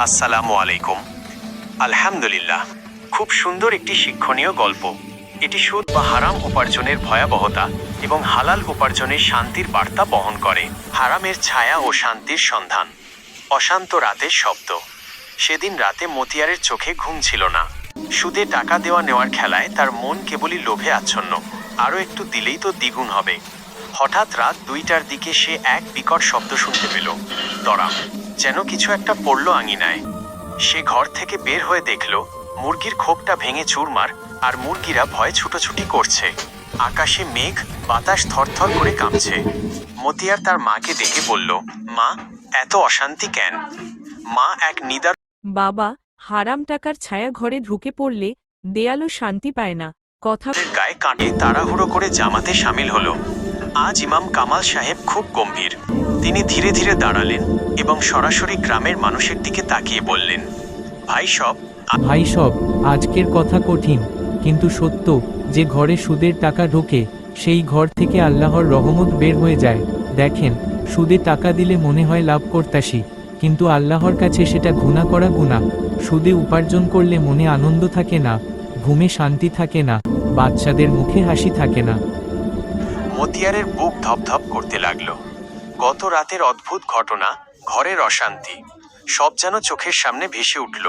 আসসালামু আলাইকুম। আলহামদুলিল্লাহ, খুব সুন্দর একটি শিক্ষণীয় গল্প। এটি সুদ বা হারাম উপার্জনের ভয়াবহতা এবং হালাল উপার্জনের শান্তির বার্তা বহন করে। হারামের ছায়া ও শান্তির সন্ধান। অশান্ত রাতের শব্দ। সেদিন রাতে মতিয়ারের চোখে ঘুম ছিল না। সুদে টাকা দেওয়া নেওয়ার খেলায় তার মন কেবলই লোভে আচ্ছন্ন। আরও একটু দিলেই তো দ্বিগুণ হবে। হঠাৎ রাত 2টার দিকে সে এক বিকট শব্দ শুনতে পেল। দড়াম, যেন কিছু একটা পড়ল আঙিনায়। সে ঘর থেকে বের হয়ে দেখল মুরগির খোপটা ভেঙে চুরমার, আর মুরগিরা ভয়ে ছুটোছুটি করছে। আকাশে মেঘ, বাতাস থরথর করে কাঁপছে। মতিয়ার তার মাকে ডেকে বলল, মা, এত অশান্তি কেন? মা এক নিদার বাবা, হারাম টাকার ছায়া ঘরে ঢুকে পড়লে দেয়ালও শান্তি পায় না। কথা গায়ে কাঁটে তাড়াহুড়ো করে জামাতে সামিল হলো। আজ ইমাম কামাল সাহেব খুব গম্ভীর। তিনি ধীরে ধীরে দাঁড়ালেন এবং সরাসরি গ্রামের মানুষের দিকে তাকিয়ে বললেন, ভাই সব, ভাই সব, আজকের কথা কঠিন কিন্তু সত্য। যে ঘরে সুদের টাকা ঢোকে সেই ঘর থেকে আল্লাহর রহমত বের হয়ে যায়। দেখেন, সুদে টাকা দিলে মনে হয় লাভ করতাসি, কিন্তু আল্লাহর কাছে সেটা গুনাহ করা গুনাহ। সুদে উপার্জন করলে মনে আনন্দ থাকে না, ঘুমে শান্তি থাকে না, বাচ্চাদের মুখে হাসি থাকে না। মতিয়ারের বুক ধপধপ করতে লাগলো। গত রাতের অদ্ভুত ঘটনা, ঘরের অশান্তি, সব যেন চোখের সামনে ভেসে উঠল।